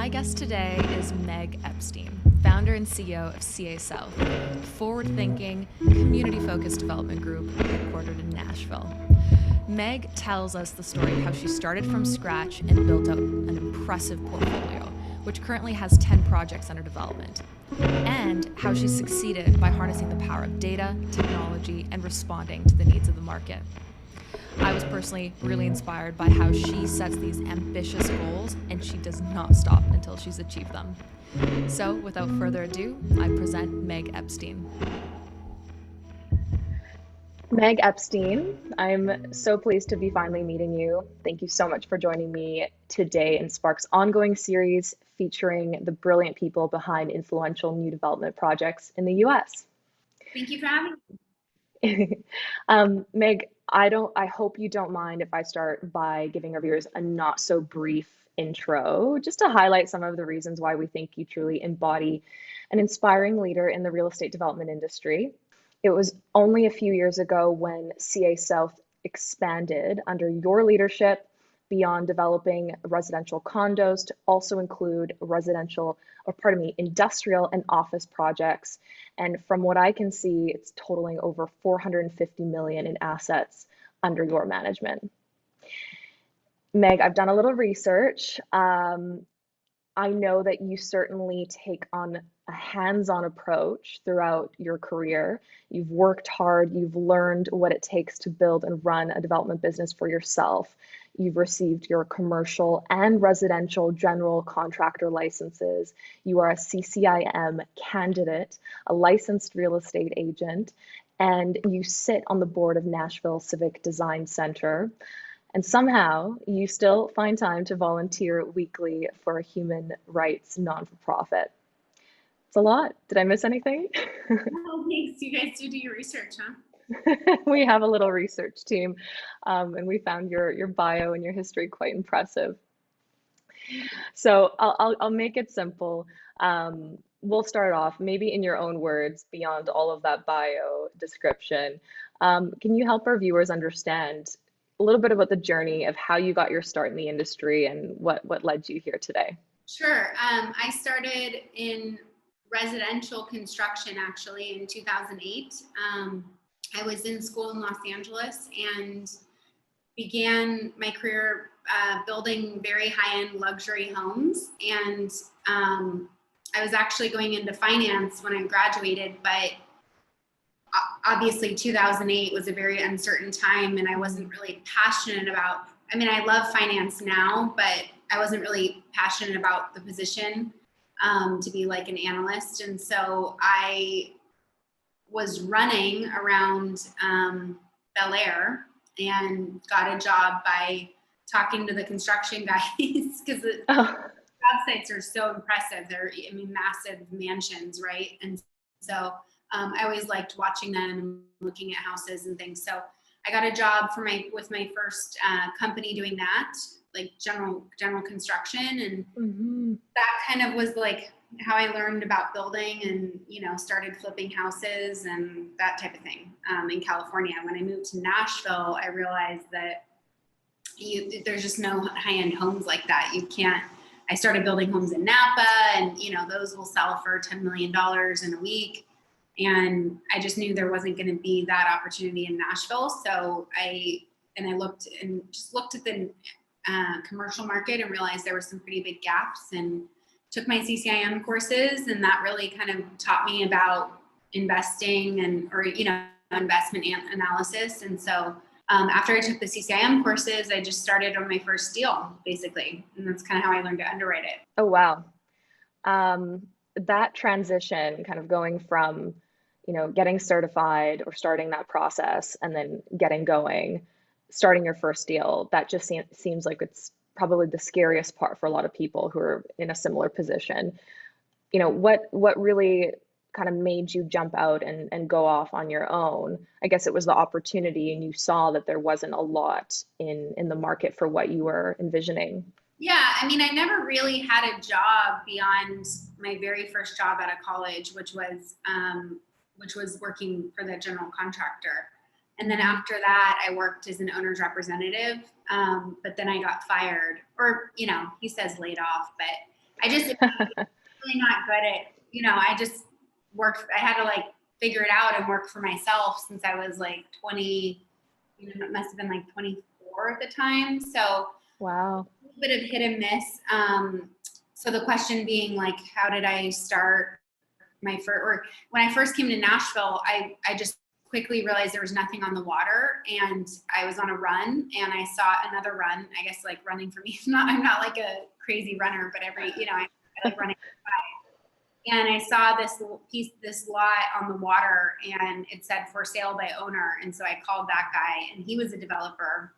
My guest today is Meg Epstein, founder and CEO of CA South, a forward-thinking, community-focused development group headquartered in Nashville. Meg tells us the story of how she started from scratch and built out an impressive portfolio, which currently has 10 projects under development, and how she succeeded by harnessing the power of data, technology, and responding to the needs of the market. I was personally really inspired by how she sets these ambitious goals and she does not stop until she's achieved them. So, without further ado, I present Meg Epstein. Meg Epstein, I'm so pleased to be finally meeting you. Thank you so much for joining me today in Spark's ongoing series featuring the brilliant people behind influential new development projects in the US. Thank you for having me. Meg, I hope you don't mind if I start by giving our viewers a not so brief intro, just to highlight some of the reasons why we think you truly embody an inspiring leader in the real estate development industry. It was only a few years ago when CA South expanded under your leadership beyond developing residential condos to also include industrial and office projects. And from what I can see, it's totaling over 450 million in assets under your management. Meg, I've done a little research. I know that you certainly take on a hands-on approach throughout your career. You've worked hard, you've learned what it takes to build and run a development business for yourself. You've received your commercial and residential general contractor licenses. You are a CCIM candidate, a licensed real estate agent, and you sit on the board of Nashville Civic Design Center. And somehow you still find time to volunteer weekly for a human rights non-for-profit. It's a lot. Did I miss anything? Oh, thanks. You guys do your research, huh? We have a little research team, and we found your bio and your history quite impressive. So I'll make it simple. We'll start off maybe in your own words, beyond all of that bio description. Can you help our viewers understand a little bit about the journey of how you got your start in the industry and what led you here today? Sure. I started in residential construction actually in 2008. I was in school in Los Angeles and began my career building very high-end luxury homes. And I was actually going into finance when I graduated, but obviously 2008 was a very uncertain time and I wasn't really passionate about, I love finance now, but I wasn't really passionate about the position to be like an analyst. And so I was running around Bel Air and got a job by talking to the construction guys because the job sites are so impressive. They're, massive mansions, right? And so I always liked watching them and looking at houses and things. So I got a job with my first company doing that, like general construction, and that kind of was like how I learned about building and started flipping houses and that type of thing in California. When I moved to Nashville, I realized that there's just no high-end homes like that. You can't. I started building homes in Napa, and those will sell for $10 million in a week. And I just knew there wasn't going to be that opportunity in Nashville. So I looked at the commercial market and realized there were some pretty big gaps, and took my CCIM courses. And that really kind of taught me about investing or investment analysis. And so after I took the CCIM courses, I just started on my first deal, basically. And that's kind of how I learned to underwrite it. Oh, wow. That transition, kind of going from, getting certified or starting that process and then getting going, starting your first deal, that just seems like it's probably the scariest part for a lot of people who are in a similar position. What really kind of made you jump out and go off on your own? I guess it was the opportunity, and you saw that there wasn't a lot in the market for what you were envisioning. Yeah, I never really had a job beyond my very first job out of college, which was working for the general contractor. And then after that, I worked as an owner's representative. But then I got fired, or he says laid off, but I just really not good at, I just I had to like figure it out and work for myself since I was like 20, it must have been like 24 at the time. So Wow. a bit of hit and miss. So the question being like, how did I start or when I first came to Nashville, I just quickly realized there was nothing on the water, and I was on a run and I saw another run. I guess like running for me, I'm not like a crazy runner, but I like running. And I saw this lot on the water, and it said for sale by owner. And so I called that guy, and he was a developer,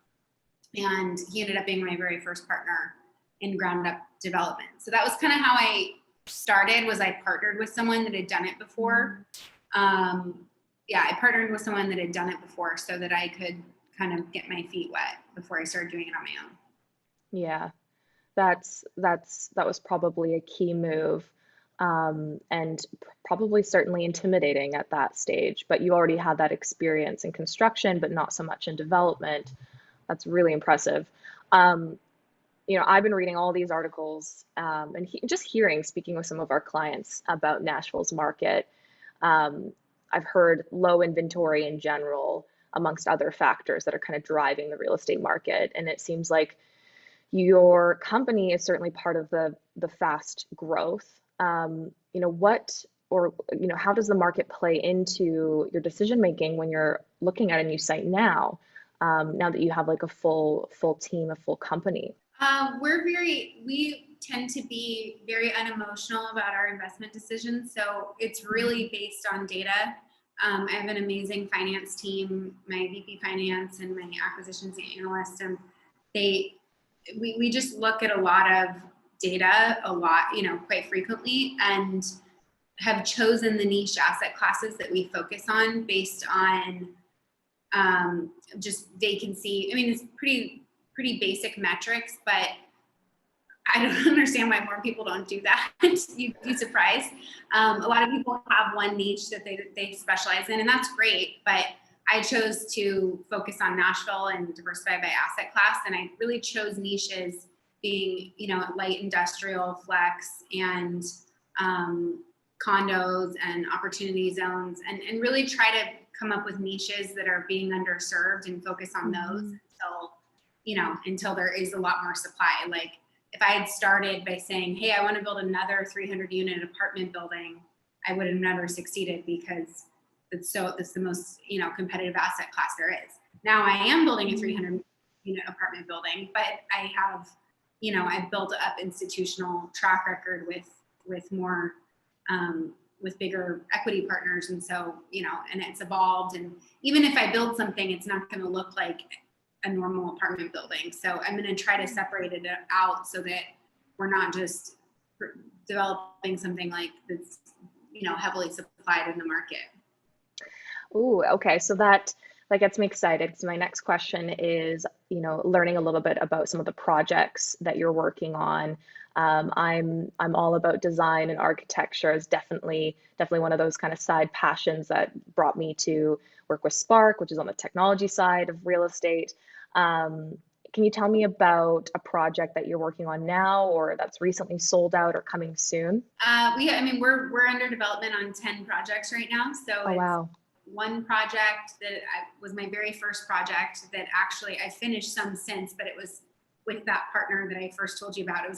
and he ended up being my very first partner in ground up development. So that was kind of how I started. Was I partnered with someone that had done it before. I partnered with someone that had done it before so that I could kind of get my feet wet before I started doing it on my own. Yeah, that was probably a key move, and probably certainly intimidating at that stage. But you already had that experience in construction, but not so much in development. That's really impressive. I've been reading all these articles, and just speaking with some of our clients about Nashville's market. I've heard low inventory in general, amongst other factors that are kind of driving the real estate market. And it seems like your company is certainly part of the fast growth. How does the market play into your decision making when you're looking at a new site now? Now that you have like a full team, a full company? We tend to be very unemotional about our investment decisions. So it's really based on data. I have an amazing finance team, my VP finance and my acquisitions analyst, and we just look at a lot of data quite frequently, and have chosen the niche asset classes that we focus on based on just vacancy. I mean, it's pretty basic metrics, but I don't understand why more people don't do that. You'd be surprised. A lot of people have one niche that they specialize in, and that's great. But I chose to focus on Nashville and diversify by asset class. And I really chose niches being, light industrial, flex, and condos and opportunity zones, and really try to come up with niches that are being underserved and focus on those until there is a lot more supply. Like if I had started by saying, hey, I want to build another 300 unit apartment building, I would have never succeeded, because it's the most, competitive asset class there is. Now I am building a 300 unit apartment building, but I have, I've built up institutional track record with more, with bigger equity partners. And so, and it's evolved. And even if I build something, it's not going to look like a normal apartment building. So I'm going to try to separate it out so that we're not just developing something like that's, heavily supplied in the market. Ooh, okay. So that gets me excited, because my next question is, learning a little bit about some of the projects that you're working on. I'm all about design, and architecture is definitely one of those kind of side passions that brought me to work with Spark, which is on the technology side of real estate. Can you tell me about a project that you're working on now, or that's recently sold out or coming soon? We're under development on 10 projects right now. So Oh, wow. One project that was my very first project that actually I finished some since, but it was with that partner that I first told you about. It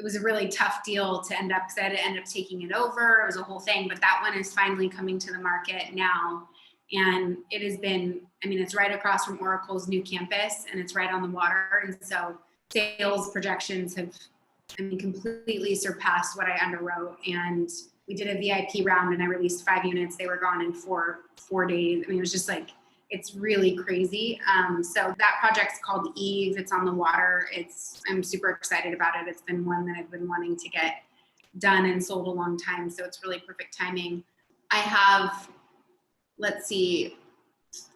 was a really tough deal to end up, because I had to end up taking it over. It was a whole thing, but that one is finally coming to the market now. And it has been, it's right across from Oracle's new campus, and it's right on the water. And so sales projections have, completely surpassed what I underwrote. And we did a VIP round, and I released 5 units. They were gone in four days. It was just like, it's really crazy. So that project's called Eve. It's on the water. I'm super excited about it. It's been one that I've been wanting to get done and sold a long time. So it's really perfect timing. I have,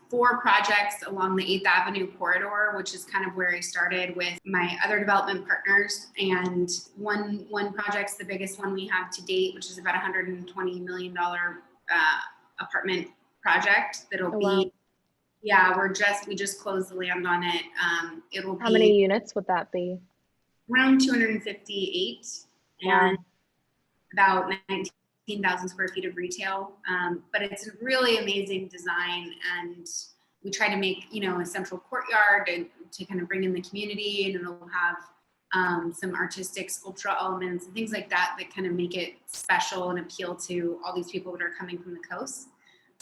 4 projects along the 8th Avenue corridor, which is kind of where I started with my other development partners. And one project's the biggest one we have to date, which is about $120 million apartment project. That'll be, yeah, we just closed the land on it. It'll be. How many units would that be? around 258 and about 19,000 square feet of retail. But it's a really amazing design, and we try to make, a central courtyard to kind of bring in the community, and it'll have some artistic sculptural elements and things like that kind of make it special and appeal to all these people that are coming from the coast.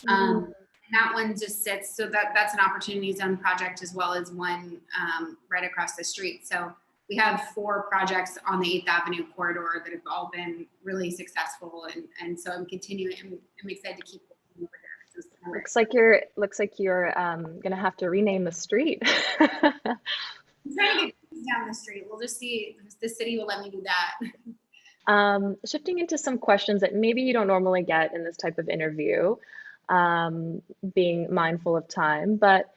And that one just sits, so that's an opportunity zone project, as well as one right across the street. So we have 4 projects on the 8th Avenue corridor that have all been really successful, and so I'm continuing. I'm excited to keep working over there. So Looks like you're gonna have to rename the street. I'm trying to get down the street. We'll just see if the city will let me do that. Shifting into some questions that maybe you don't normally get in this type of interview, being mindful of time, but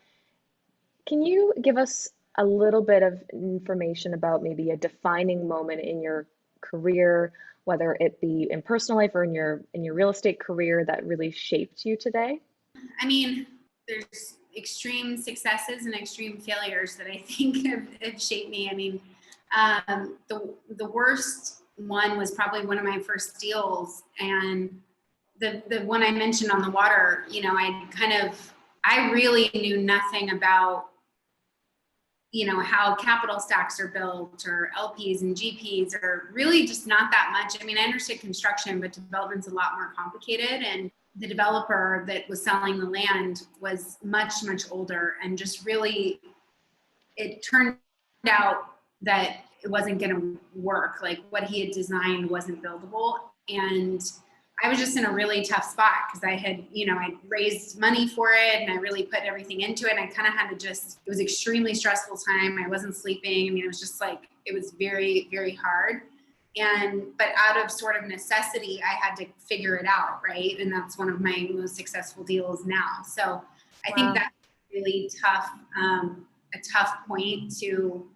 can you give us a little bit of information about maybe a defining moment in your career, whether it be in personal life or in your real estate career, that really shaped you today? I mean, there's extreme successes and extreme failures that I think have shaped me. I mean, the worst one was probably one of my first deals, and the one I mentioned on the water. I really knew nothing about how capital stacks are built, or LPs and GPs, or really just not that much. I mean, I understood construction, but development's a lot more complicated, and the developer that was selling the land was much, much older, and just really, it turned out that it wasn't going to work. Like, what he had designed wasn't buildable. And I was just in a really tough spot, because I had, I raised money for it, and I really put everything into it. And I kind of had to it was extremely stressful time. I wasn't sleeping. I mean, it was just like, it was very, very hard. But out of sort of necessity, I had to figure it out, right? And that's one of my most successful deals now. So I think that's really tough, a tough point to,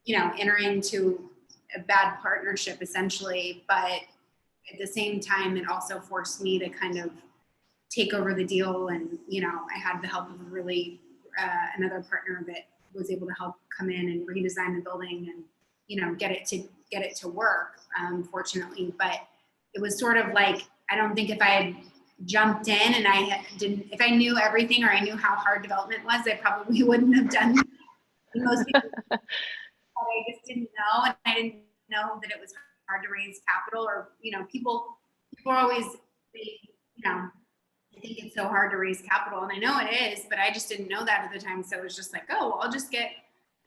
enter into a bad partnership, essentially. But at the same time, it also forced me to kind of take over the deal. And, I had the help of another partner that was able to help come in and redesign the building and, get it to work, fortunately. But it was sort of like, I don't think if I had jumped in and if I knew everything, or I knew how hard development was, I probably wouldn't have done it. Most people, but I just didn't know. And I didn't know that it was hard to raise capital, or, people are always, I think it's so hard to raise capital. And I know it is, but I just didn't know that at the time. So it was just like, oh, well, I'll just get,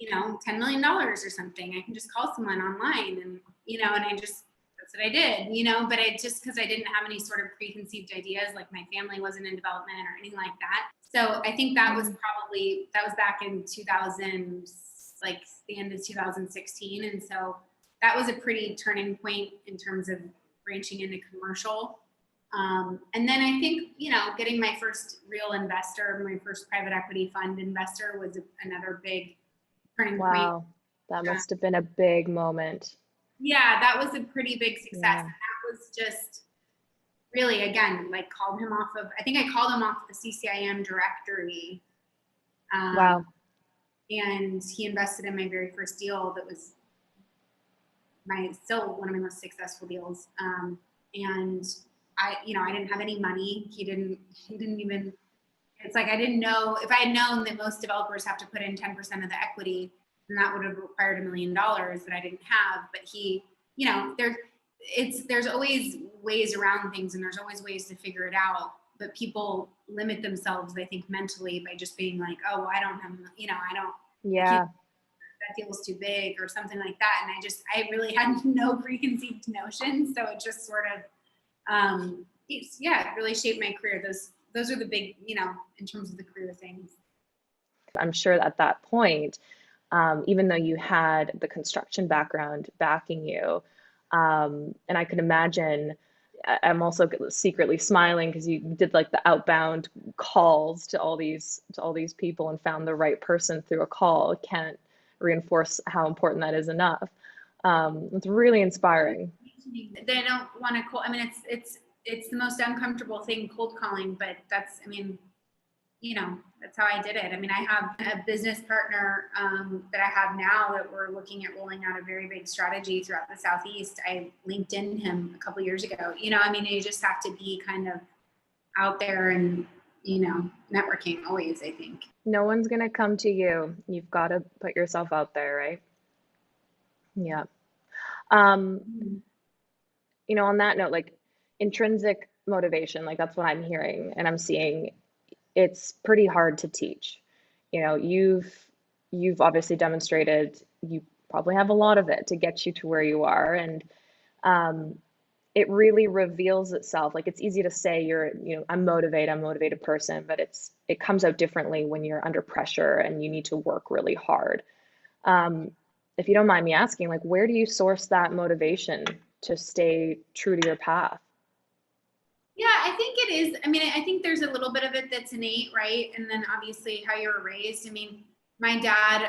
$10 million or something. I can just call someone online, and, that's what I did, but because I didn't have any sort of preconceived ideas, like my family wasn't in development or anything like that. So I think that was back in 2000, like the end of 2016. And so that was a pretty turning point in terms of branching into commercial. And then I think, getting my first real investor, my first private equity fund investor, was another big turning point. Wow, that must have been a big moment. Yeah, that was a pretty big success. Yeah. And that was just really, again, like I think I called him off the CCIM directory. Wow. And he invested in my very first deal that was still one of my most successful deals. And I didn't have any money. He didn't even, it's like, I didn't know, if I had known that most developers have to put in 10% of the equity, then that would have required $1 million that I didn't have. But he, there's always ways around things, and there's always ways to figure it out. But people limit themselves, I think, mentally by just being like, oh, well, I don't have, that deal's too big or something like that. And I really had no preconceived notions. So it just sort of, it really shaped my career. Those are the big, in terms of the career things. I'm sure at that point, even though you had the construction background backing you, and I could imagine, I'm also secretly smiling because you did like the outbound calls to all these people and found the right person through a call. Can't reinforce how important that is enough. It's really inspiring. They don't want to call. I mean, it's the most uncomfortable thing, cold calling, but that's how I did it. I mean, I have a business partner that I have now that we're looking at rolling out a very big strategy throughout the Southeast. I LinkedIned him a couple years ago. I mean, you just have to be kind of out there and, networking always, I think. No one's going to come to you. You've got to put yourself out there, right? Yeah. On that note, like intrinsic motivation, like that's what I'm hearing and I'm seeing. It's pretty hard to teach. You've obviously demonstrated you probably have a lot of it to get you to where you are, and it really reveals itself. Like it's easy to say I'm a motivated person, but it comes out differently when you're under pressure and you need to work really hard. If you don't mind me asking, like where do you source that motivation to stay true to your path? Yeah, I think it is. I mean, I think there's a little bit of it that's innate, right? And then obviously how you were raised. I mean, my dad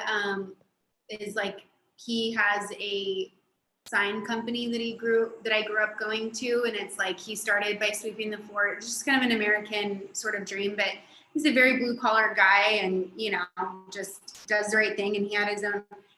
is like, he has a sign company that I grew up going to. And it's like, he started by sweeping the floor. It's just kind of an American sort of dream, but he's a very blue collar guy and, just does the right thing. And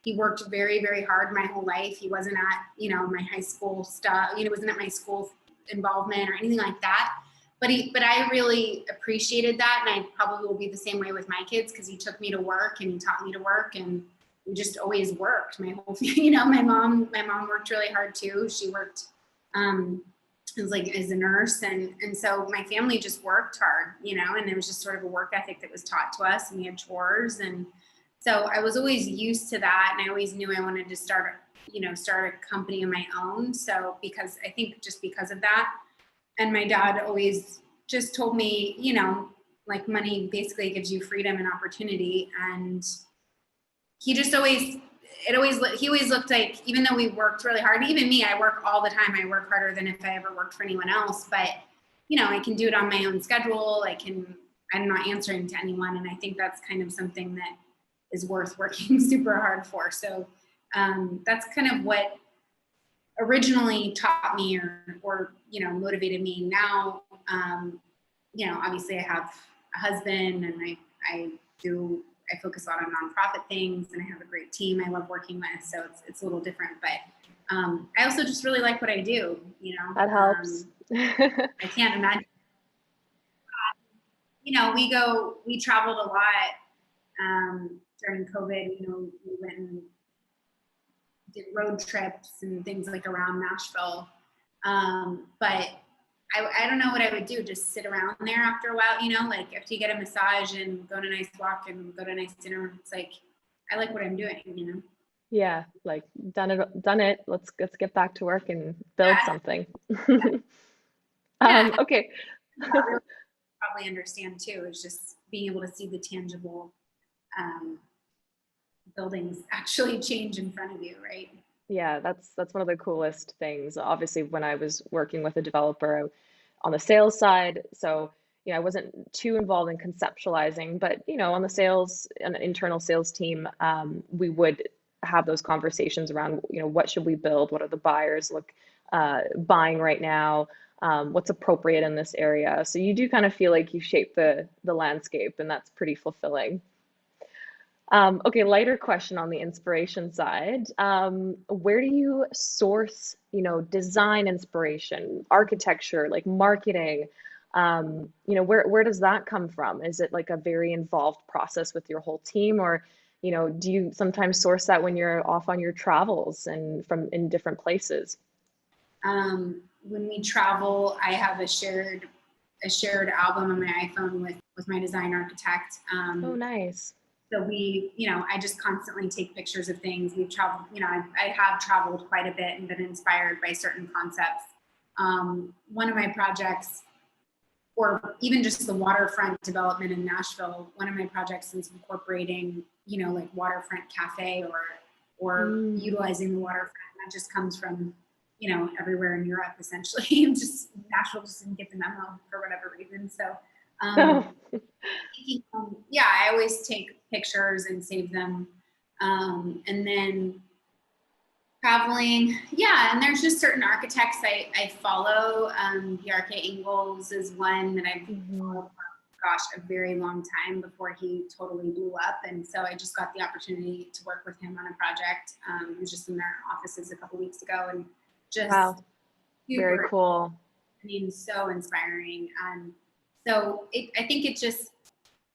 he worked very, very hard my whole life. He wasn't at, my high school stuff, wasn't at my school involvement or anything like that. But I really appreciated that. And I probably will be the same way with my kids because he took me to work and he taught me to work and we just always worked. My whole, my mom worked really hard too. She worked, as a nurse. And so my family just worked hard, and it was just sort of a work ethic that was taught to us and we had chores. And so I was always used to that. And I always knew I wanted to start a company of my own. So because of that. And my dad always just told me, like money basically gives you freedom and opportunity. And he always looked like, even though we worked really hard, even me, I work all the time. I work harder than if I ever worked for anyone else, but I can do it on my own schedule. I'm not answering to anyone. And I think that's kind of something that is worth working super hard for. So that's kind of what originally taught me or motivated me. Now, obviously I have a husband and I focus a lot on nonprofit things and I have a great team I love working with. So it's a little different, but I also just really like what I do, That helps. I can't imagine. We traveled a lot during COVID. We went and did road trips and things like around Nashville. But I don't know what I would do, just sit around there after a while, like after you get a massage and go on a nice walk and go to a nice dinner, it's like, I like what I'm doing, Yeah, like done it. Let's get back to work and build something. Yeah. Okay. Probably understand too, is just being able to see the tangible buildings actually change in front of you, right? Yeah, that's one of the coolest things. Obviously, when I was working with a developer on the sales side, so I wasn't too involved in conceptualizing, but on the sales and internal sales team, we would have those conversations around what should we build, what are the buyers buying right now, what's appropriate in this area. So you do kind of feel like you shape the landscape, and that's pretty fulfilling. Okay, lighter question on the inspiration side. Where do you source, design inspiration, architecture, like marketing? Where does that come from? Is it like a very involved process with your whole team, or, do you sometimes source that when you're off on your travels and in different places? When we travel, I have a shared album on my iPhone with my design architect. Oh, nice. So I just constantly take pictures of things. We've traveled, I have traveled quite a bit and been inspired by certain concepts. One of my projects, or even just the waterfront development in Nashville, one of my projects is incorporating, like waterfront cafe or utilizing the waterfront. That just comes from, everywhere in Europe, essentially. And just Nashville just didn't get the memo for whatever reason. So, I always take pictures and save them. And then traveling, and there's just certain architects I follow. Bjarke Ingels is one that I've followed gosh, a very long time before he totally blew up. And so I just got the opportunity to work with him on a project. I was just in their offices a couple weeks ago, and just Wow, very super, cool. I mean, so inspiring. So I think it just,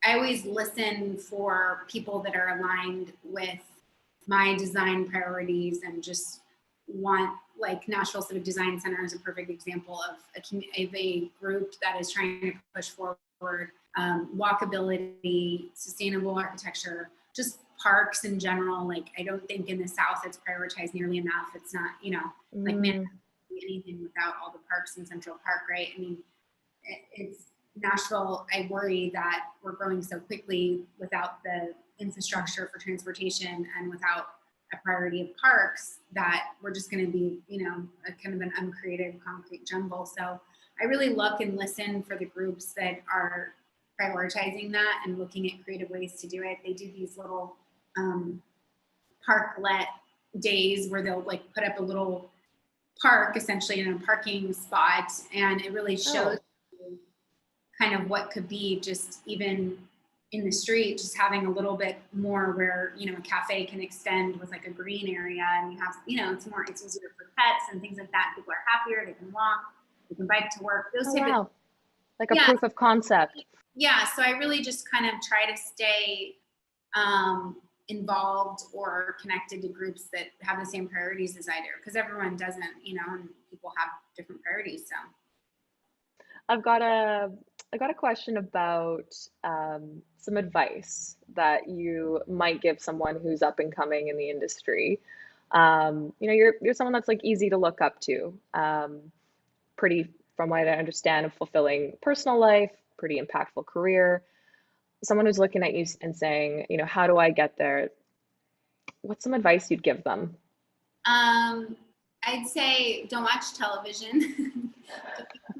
I always listen for people that are aligned with my design priorities, and just want, like Nashville Civic Design Center is a perfect example of a group that is trying to push forward walkability, sustainable architecture, just parks in general. Like, I don't think in the South it's prioritized nearly enough. It's not, like, man, anything without all the parks in Central Park, right? I mean, it's Nashville. I worry that we're growing so quickly without the infrastructure for transportation and without a priority of parks, that we're just going to be, a kind of an uncreated concrete jungle. So I really look and listen for the groups that are prioritizing that and looking at creative ways to do it. They do these little parklet days where they'll like put up a little park essentially in a parking spot, and it really shows kind of what could be just even in the street, just having a little bit more where, a cafe can extend with like a green area, and you have, it's easier for pets and things like that. People are happier, they can walk, they can bike to work, those type of, like a proof of concept. Yeah, so I really just kind of try to stay involved or connected to groups that have the same priorities as I do, because everyone doesn't, and people have different priorities. So I got a question about some advice that you might give someone who's up and coming in the industry. You're someone that's like easy to look up to, pretty, from what I understand, a fulfilling personal life, pretty impactful career. Someone who's looking at you and saying, how do I get there? What's some advice you'd give them? I'd say don't watch television.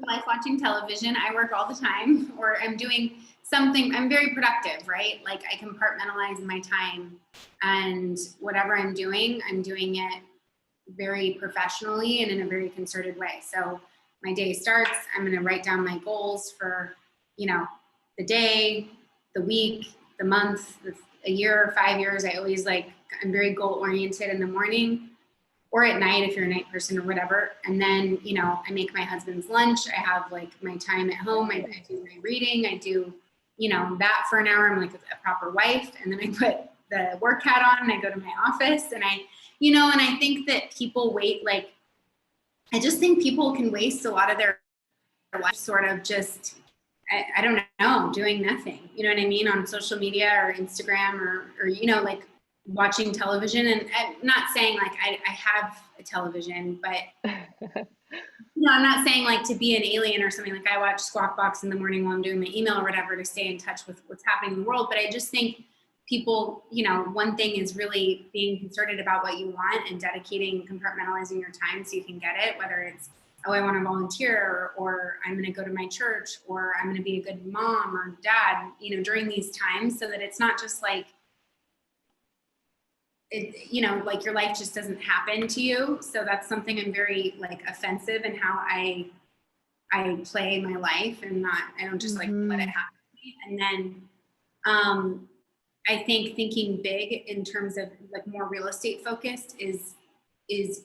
Life watching television. I work all the time, or I'm doing something. I'm very productive, right? Like, I compartmentalize my time, and whatever I'm doing it very professionally and in a very concerted way. So my day starts, I'm going to write down my goals for, the day, the week, the month, a year, 5 years. I'm very goal oriented in the morning or at night if you're a night person or whatever. And then, I make my husband's lunch. I have like my time at home. I do my reading. I do, that for an hour. I'm like a proper wife. And then I put the work hat on and I go to my office, and and I think that people I just think people can waste a lot of their life sort of just, I don't know, doing nothing, you know what I mean? On social media or Instagram or like watching television. And I'm not saying like I have a television, but I'm not saying like to be an alien or something. Like, I watch Squawk Box in the morning while I'm doing my email or whatever to stay in touch with what's happening in the world. But I just think people, one thing is really being concerted about what you want and compartmentalizing your time so you can get it, whether it's, oh, I want to volunteer, or I'm going to go to my church, or I'm going to be a good mom or dad, during these times, so that it's not just like, like your life just doesn't happen to you. So that's something I'm very like offensive in how I play my life, and I don't just like let it happen to me. And then I think thinking big in terms of like more real estate focused is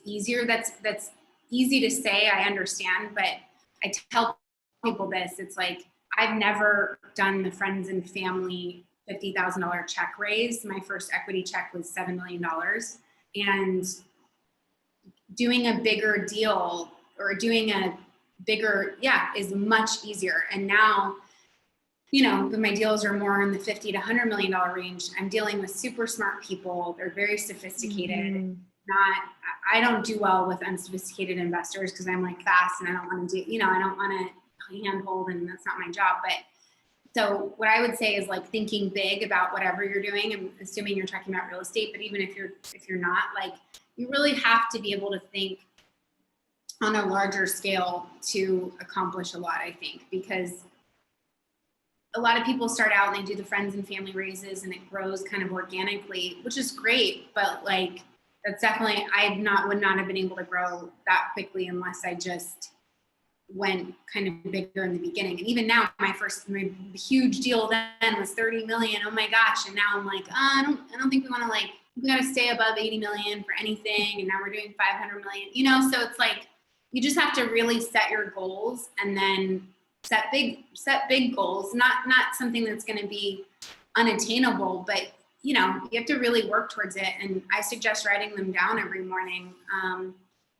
easier. That's easy to say, I understand, but I tell people this, it's like, I've never done the friends and family $50,000 check raise. My first equity check was $7 million. And doing a bigger deal or doing a bigger, is much easier. And now, my deals are more in the $50 to $100 million range. I'm dealing with super smart people. They're very sophisticated. I don't do well with unsophisticated investors because I'm like fast and I don't want to do, I don't want to handhold, and that's not my job. But so what I would say is like thinking big about whatever you're doing. I'm assuming you're talking about real estate, but even if you're not, like, you really have to be able to think on a larger scale to accomplish a lot, I think, because a lot of people start out and they do the friends and family raises and it grows kind of organically, which is great. But like, that's definitely, would not have been able to grow that quickly unless I just went kind of bigger in the beginning. And even now, my huge deal then was 30 million. Oh my gosh. And now I'm like, I don't think we want to we got to stay above 80 million for anything. And now we're doing 500 million, so it's like, you just have to really set your goals and then set big goals, not something that's going to be unattainable, but you have to really work towards it. And I suggest writing them down every morning.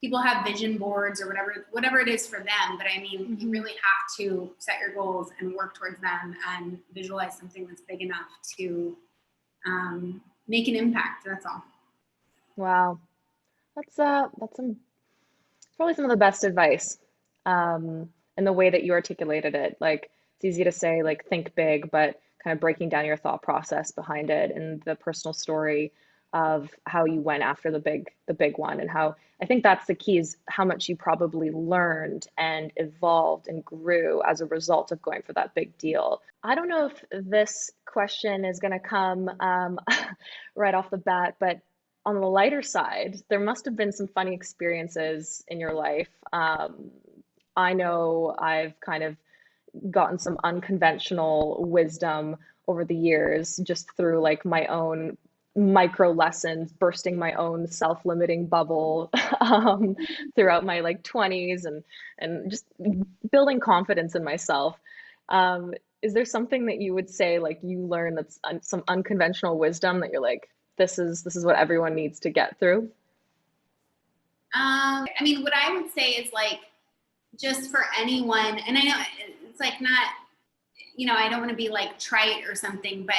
People have vision boards or whatever it is for them. But I mean, you really have to set your goals and work towards them and visualize something that's big enough to make an impact. That's all. Wow. That's probably some of the best advice. In the way that you articulated it. Like, it's easy to say, like, think big, but kind of breaking down your thought process behind it and the personal story of how you went after the big one, and how I think that's the key, is how much you probably learned and evolved and grew as a result of going for that big deal. I don't know if this question is going to come right off the bat, but on the lighter side, there must have been some funny experiences in your life. I know I've kind of gotten some unconventional wisdom over the years just through like my own micro lessons, bursting my own self-limiting bubble throughout my like 20s and just building confidence in myself. Is there something that you would say like you learned that's some unconventional wisdom that you're like, this is what everyone needs to get through? I mean, what I would say is like, just for anyone, and I know it's like not, I don't want to be like trite or something, but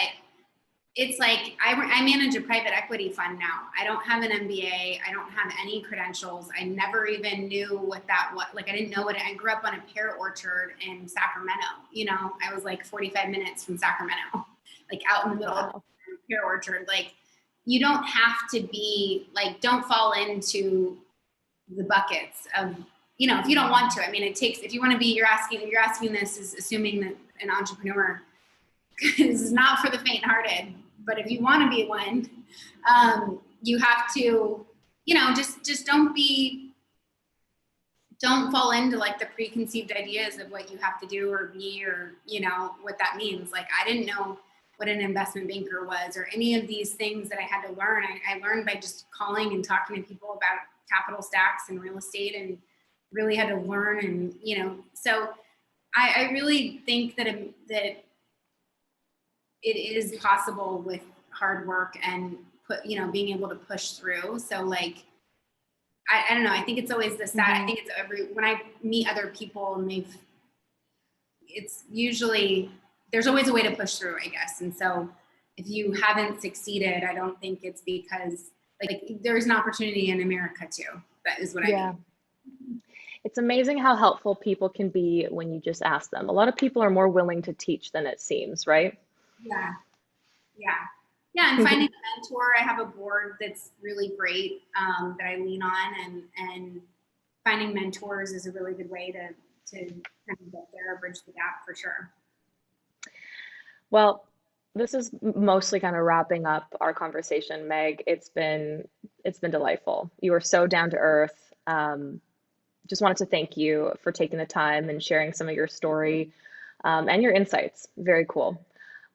it's like I manage a private equity fund now. I don't have an MBA. I don't have any credentials. I never even knew what that was. Like, I didn't know I grew up on a pear orchard in Sacramento. I was like 45 minutes from Sacramento, like out in the middle of a pear orchard. Like, you don't have to be like, don't fall into the buckets of, if you don't want to. I mean, it takes, if you want to be, you're asking this is assuming that an entrepreneur is not for the faint-hearted, but if you want to be one, you have to, just don't fall into like the preconceived ideas of what you have to do or be, or, what that means. Like, I didn't know what an investment banker was or any of these things that I had to learn. I learned by just calling and talking to people about capital stacks and real estate, and really had to learn. And, so I really think that it is possible with hard work and being able to push through. So like, I don't know. I think it's always the sad. I think it's when I meet other people and it's usually, there's always a way to push through, I guess. And so if you haven't succeeded, I don't think it's because like there's an opportunity in America too. That is what I mean. It's amazing how helpful people can be when you just ask them. A lot of people are more willing to teach than it seems, right? Yeah. And finding a mentor. I have a board that's really great that I lean on, and finding mentors is a really good way to kind of get there, bridge the gap for sure. Well, this is mostly kind of wrapping up our conversation, Meg. It's been delightful. You are so down to earth. Just wanted to thank you for taking the time and sharing some of your story and your insights. Very cool.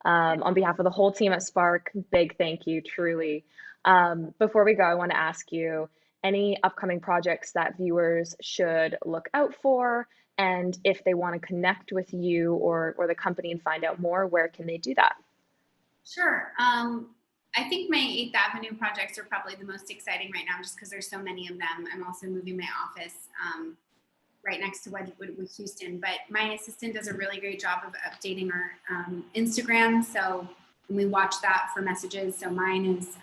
On behalf of the whole team at Spark, big thank you, truly. Before we go, I want to ask you any upcoming projects that viewers should look out for, and if they want to connect with you or the company and find out more, where can they do that? Sure. I think my 8th Avenue projects are probably the most exciting right now, just because there's so many of them. I'm also moving my office right next to Wedgwood with Houston, but my assistant does a really great job of updating our Instagram. So we watch that for messages. So mine is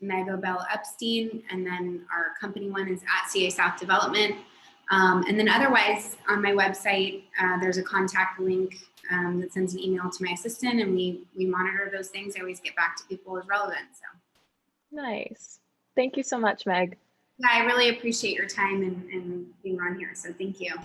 Meg Epstein, and then our company one is at CA South Development. And then otherwise on my website, there's a contact link that sends an email to my assistant, and we monitor those things. I always get back to people as relevant. So nice. Thank you so much, Meg. Yeah, I really appreciate your time and being on here. So thank you.